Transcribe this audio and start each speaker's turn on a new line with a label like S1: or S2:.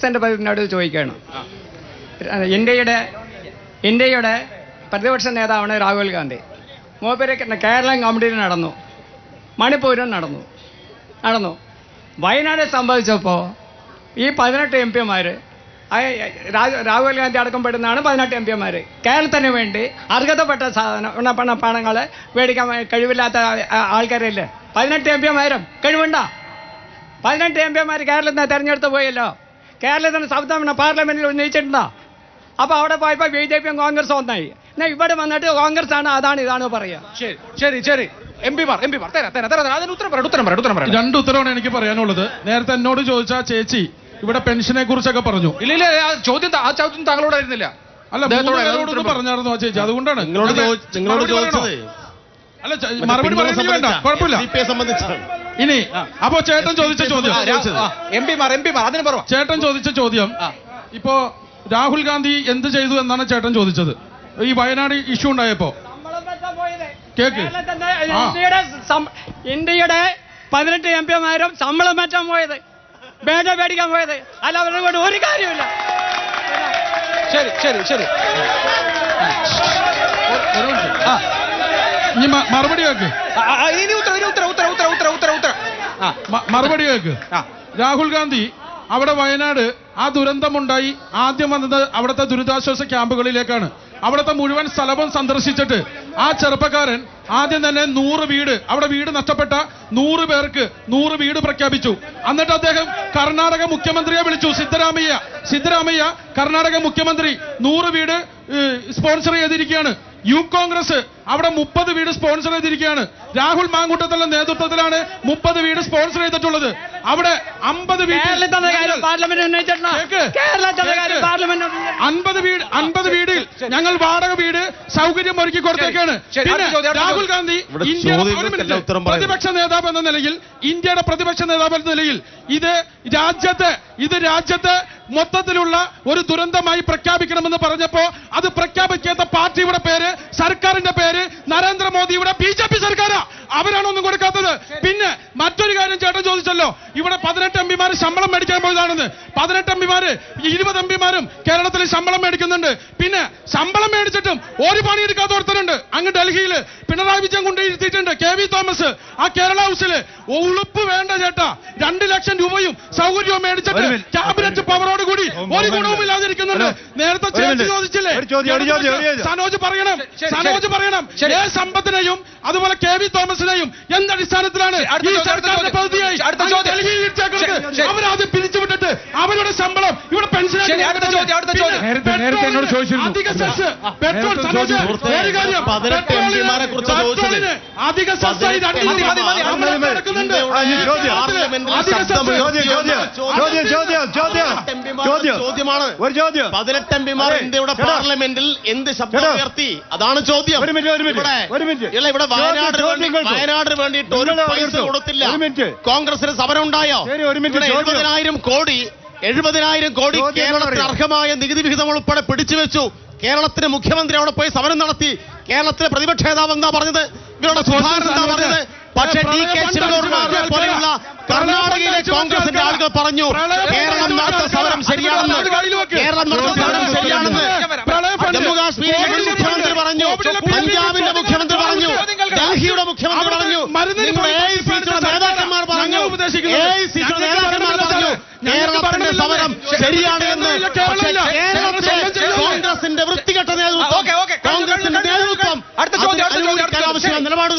S1: ഉദ്യോഗസ്ഥൻ്റെ പ്രതിനിധിയോട് ചോദിക്കുകയാണ്. ഇന്ത്യയുടെ പ്രതിപക്ഷ നേതാവാണ് രാഹുൽ ഗാന്ധി. മൂപ്പര് കേരളം കമ്മിറ്റിയിൽ നടന്നു, മണിപ്പൂരും നടന്നു. വയനാട് സംഭവിച്ചപ്പോൾ ഈ 18 MP-മാർ, രാഹുൽ ഗാന്ധി അടക്കം പെടുന്നതാണ് 18 MP-മാർ, കേരളത്തിന് വേണ്ടി അർഹതപ്പെട്ട പണങ്ങൾ മേടിക്കാൻ കഴിവില്ലാത്ത ആൾക്കാരില്ലേ? 18 MP-മാരും കഴിവുണ്ടോ? 18 MP-മാർ കേരളത്തിൽ നിന്ന് തെരഞ്ഞെടുത്ത് പോയല്ലോ. കേരളത്തിന് സംസ്ഥാന പാർലമെന്റിൽ ഉന്നയിച്ചിട്ടുണ്ടോ? അപ്പോൾ അവിടെ പോയപ്പോൾ BJP-യും കോൺഗ്രസും ഒന്നായി. എന്നാൽ ഇവിടെ വന്നിട്ട് കോൺഗ്രസ് ആണ് ഇതാണ് പറയുക.
S2: ശരി എംപിമാർ അതിന് ഉത്തരം പറയാം.
S3: രണ്ട് ഉത്തരവാണ് എനിക്ക് പറയാനുള്ളത്. നേരത്തെ എന്നോട് ചോദിച്ച ചേച്ചി ഇവിടെ പെൻഷനെ കുറിച്ചൊക്കെ പറഞ്ഞു.
S2: ഇല്ല, ആ ചോദ്യം താങ്കളോടായിരുന്നില്ല.
S3: അല്ല, പറഞ്ഞായിരുന്നു ആ ചേച്ചി. അതുകൊണ്ടാണ് അല്ല മറുപടി പറയാൻ വേണ്ട, കുഴപ്പമില്ല. ഇനി അപ്പോ ചേട്ടൻ ചോദിച്ച ചോദ്യം, ചേട്ടൻ ചോദിച്ച ചോദ്യം, ഇപ്പോ രാഹുൽ ഗാന്ധി എന്ത് ചെയ്തു എന്നാണ് ചേട്ടൻ ചോദിച്ചത്. ഈ വയനാട് ഇഷ്യൂ ഉണ്ടായപ്പോ കേക്ക്
S1: ഇന്ത്യയുടെ 18 MP-മാരും ശമ്പളം മാറ്റാൻ പോയത്, ബേഡ മേടിക്കാൻ പോയത്, അല്ല അവരുടെ കൊണ്ട് ഒരു കാര്യമില്ല.
S2: ശരി
S3: ഇനി മറുപടി കേക്ക്, മറുപടി കേക്ക്. രാഹുൽ ഗാന്ധി അവിടെ വയനാട് ആ ദുരന്തമുണ്ടായി ആദ്യം വന്നത് അവിടുത്തെ ദുരിതാശ്വാസ ക്യാമ്പുകളിലേക്കാണ്. അവിടുത്തെ മുഴുവൻ സ്ഥലവും സന്ദർശിച്ചിട്ട് ആ ചെറുപ്പക്കാരൻ ആദ്യം തന്നെ 100 വീട്, അവിടെ വീട് നഷ്ടപ്പെട്ട 100 പേർക്ക് 100 വീട് പ്രഖ്യാപിച്ചു. എന്നിട്ട് അദ്ദേഹം കർണാടക മുഖ്യമന്ത്രിയെ വിളിച്ചു, സിദ്ധരാമയ്യ കർണാടക മുഖ്യമന്ത്രി 100 വീട് സ്പോൺസർ ചെയ്തിരിക്കുകയാണ്. യൂത്ത് കോൺഗ്രസ് അവിടെ 30 വീട് സ്പോൺസർ ചെയ്തിരിക്കുകയാണ്. രാഹുൽ മാങ്കൂട്ടത്തിലുള്ള നേതൃത്വത്തിലാണ് 30 വീട് സ്പോൺസർ ചെയ്തിട്ടുള്ളത്. അവിടെ 50 വീടിൽ ഞങ്ങൾ വാടക വീട് സൗകര്യം ഒരുക്കി കൊടുത്തേക്കാണ്. രാഹുൽ ഗാന്ധി ഇന്ത്യയുടെ പ്രതിപക്ഷ നേതാവ് എന്ന നിലയിൽ, ഇന്ത്യയുടെ പ്രതിപക്ഷ നേതാവ് എന്ന നിലയിൽ ഇത് രാജ്യത്തെ മൊത്തത്തിലുള്ള ഒരു ദുരന്തമായി പ്രഖ്യാപിക്കണമെന്ന് പറഞ്ഞപ്പോ അത് പ്രഖ്യാപിക്കാത്ത പാർട്ടിയുടെ പേര്, സർക്കാരിന്റെ പേര് നരേന്ദ്രമോദിയുടെ BJP സർക്കാരാ. അവരാണ് ഒന്നും കൊടുക്കാത്തത്. പിന്നെ മറ്റൊരു കാര്യം ചേട്ടൻ ചോദിച്ചല്ലോ, ഇവിടെ 18 MP-മാർ ശമ്പളം മേടിക്കാൻ പോയതാണെന്ന്. 18 MP-മാര് 20 MP-മാരും കേരളത്തിൽ ശമ്പളം മേടിക്കുന്നുണ്ട്. പിന്നെ ശമ്പളം മേടിച്ചിട്ടും ഒരു പണിയെടുക്കാത്ത ഒരുത്തരുണ്ട് അങ്ങ് ഡൽഹിയിൽ. പിണറായി വിജയൻ കൊണ്ടിരുത്തിയിട്ടുണ്ട് KV തോമസ്. ആ കേരള ഹൗസിൽ ഉളുപ്പ് വേണ്ട ചേട്ടാ, 2 ലക്ഷം രൂപയും സൗകര്യവും മേടിച്ചിട്ട് ക്യാബിനറ്റ് പവറോട് കൂടി ഒരു ഗുണവും ഇല്ലാതിരിക്കുന്നുണ്ട്. നേരത്തെ ചേച്ചി ചോദിച്ചില്ലേ, സനോജ് പറയണം സമ്പത്തിനെയും അതുപോലെ KV തോമസിനെയും എന്തടിസ്ഥാനത്തിലാണ് ഈ സർക്കാരിന്റെ പദ്ധതിയായി അവരാദ്യം പിരിച്ചുവിട്ടിട്ട് അവരുടെ ശമ്പളം ഇവിടെ പെൻഷൻ അധിക സെസ് പെട്രോൾ അധിക സെസ്സായി
S4: ചോദ്യമാണ് 18 MP-മാർ ഇന്ത്യയുടെ പാർലമെന്റിൽ എന്ത് ശബ്ദം ഉയർത്തി? അതാണ് ചോദ്യം. ഇവിടെ വയനാടിന് വേണ്ടിയിട്ട് ഒരു പൈസ കൊടുത്തില്ല. കോൺഗ്രസിന് സമരം ഉണ്ടായോ? 70,000 കോടി കേരളത്തിന് അർഹമായ നികുതി വിഹിതം ഉൾപ്പെടെ പിടിച്ചുവെച്ചു. കേരളത്തിന് മുഖ്യമന്ത്രി അവിടെ പോയി സമരം നടത്തി. കേരളത്തിലെ പ്രതിപക്ഷ നേതാവ് എന്താ പറഞ്ഞത്? ഇവരുടെ സുധാകരൻ എന്താ പറഞ്ഞത്? പക്ഷേ DK ശിവകുമാർ പോലെയുള്ള കർണാടകയിലെ കോൺഗ്രസിന്റെ ആളുകൾ പറഞ്ഞു കേരളം നടത്ത സമരം ശരിയാണെന്ന്. ജമ്മു കാശ്മീരിലെ മുഖ്യമന്ത്രി പറഞ്ഞു, പഞ്ചാബിന്റെ മുഖ്യമന്ത്രി പറഞ്ഞു, ഡൽഹിയുടെ മുഖ്യമന്ത്രി പറഞ്ഞു, AICCയുടെ നേതാക്കന്മാർ പറഞ്ഞു, കേരളത്തിന്റെ സമരം ശരിയാണ് എന്ന്. പക്ഷേ കേരളത്തിലെ കോൺഗ്രസിന്റെ വൃത്തികെട്ട നേതൃത്വം, കോൺഗ്രസിന്റെ നേതൃത്വം നിലപാടുകൾ